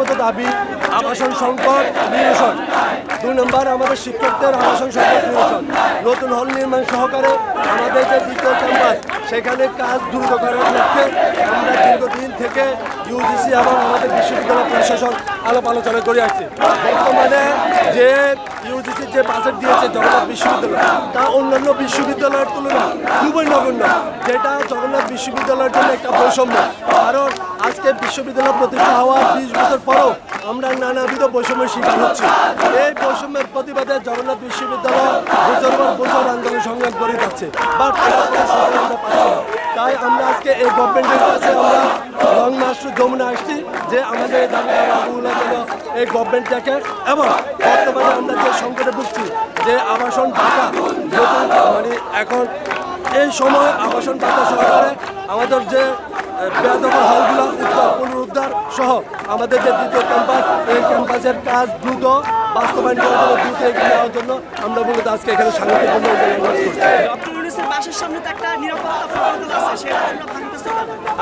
প্রথমত দাবি আবাসন সংকট নিরসন। 2 নম্বর আমাদের শিক্ষকদের আবাসন সংকট নিরসন। নতুন হল নির্মাণ সহকারে আমাদের যে দ্বিতীয় ক্যাম্পাস সেখানে কাজ দ্রুত করার লক্ষ্যে আমরা দীর্ঘদিন থেকে ইউজিসি এবং আমাদের বিশ্ববিদ্যালয় প্রশাসন আলাপ আলোচনা করে আসছি। বর্তমানে যে ইউজিসির যে বাজেট দিয়েছে জগন্নাথ বিশ্ববিদ্যালয় তা অন্যান্য বিশ্ববিদ্যালয়ের তুলনায় খুবই নগণ্য, যেটা জগন্নাথ বিশ্ববিদ্যালয়ের জন্য একটা বৈষম্য। কারণ আজকে বিশ্ববিদ্যালয় প্রতিষ্ঠা হওয়ার 20 বছর পরও আমরা নানাবিধ বৈষম্যের শিকার হচ্ছি। এই বৈষম্যের প্রতিবাদে জগন্নাথ বিশ্ববিদ্যালয় বছর পর বছর আন্দোলন সংগ্রাম করে যাচ্ছে, বাট তাই আমরা আজকে এই গভর্নমেন্টের কাছে আমরা লং মার্চ টু যমুনা আসছি যে আমাদের এই দাবি দাবাগুলো যেন এই গভর্নমেন্ট দেখে, এবং বর্তমানে আমরা যে সংকটে ভুগছি যে আবাসন ভাতা মানে এখন এই সময় আবাসন ভাতা সহকারে আমাদের যে বেদখল হলগুলো পুনরুদ্ধার সহ আমাদের যে দ্বিতীয় ক্যাম্পাস এই ক্যাম্পাসের কাজ দ্রুত বাস্তবায়ন করার জন্য দ্রুত এগিয়ে নেওয়ার জন্য আমরা মূলত আজকে এখানে শান্তিপূর্ণ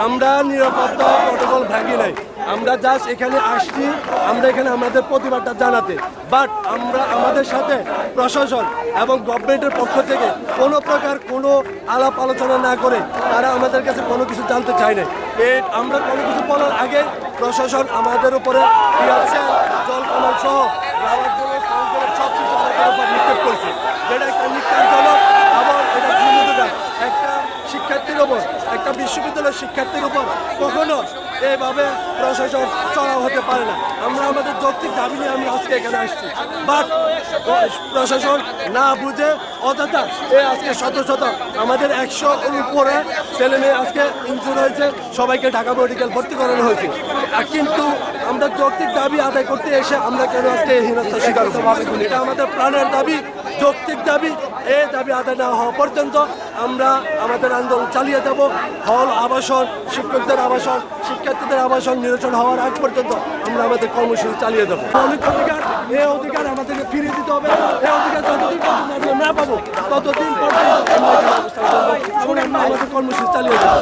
আমরা নিরাপত্তা প্রটোকল ভাঙি নাই, আমরা জাস্ট এখানে আসছি, আমরা এখানে আমাদের প্রতিবাদটা জানাতে। বাট আমরা আমাদের সাথে প্রশাসন এবং গভর্নমেন্টের পক্ষ থেকে কোনো প্রকার কোনো আলাপ আলোচনা না করে তারা আমাদের কাছে কোনো কিছু জানতে চায় না। আমরা কোনো কিছু বলার আগে প্রশাসন আমাদের উপরে জল কমার সহ সব কিছু আমাদের উপর নিক্ষেপ করেছে, যেটা একটা নিক্ষেপজনক এবং এটা ভূমিকা একটা শিক্ষার্থীর ওপর, একটা বিশ্ববিদ্যালয়ের শিক্ষার্থীর উপর কখনো এইভাবে প্রশাসন চড়াও হতে পারে না। আমরা আমাদের যৌক্তিক দাবি নিয়ে আমরা আজকে এখানে আসছি, বাট প্রশাসন না বুঝে অযথা আজকে শত শত আমাদের 100 উপরে ছেলে মেয়ে আজকে ইনজুর হয়েছে, সবাইকে ঢাকা মেডিকেল ভর্তি করানো হয়েছে। কিন্তু আমরা যৌক্তিক দাবি আদায় করতে এসে আমরা কেন আজকে হীনস্তার শিকার হতে পারবো? এটা আমাদের প্রাণের দাবি, যৌক্তিক দাবি। এই দাবি আদায় না হওয়া পর্যন্ত আমরা আমাদের আন্দোলন চালিয়ে যাব। হল আবাসন, শিক্ষকদের আবাসন, শিক্ষার্থীদের আবাসন নিরসন হওয়ার আগ পর্যন্ত আমরা আমাদের কর্মসূচি চালিয়ে যাবো। মৌলিক অধিকার, এই অধিকার আমাদেরকে ফিরিয়ে দিতে হবে। এই অধিকার যতদিন পর্যন্ত আমরা না পাবো ততদিন পর্যন্ত আমরা অবস্থান করবো এবং আমরা আমাদের কর্মসূচি চালিয়ে যাবো।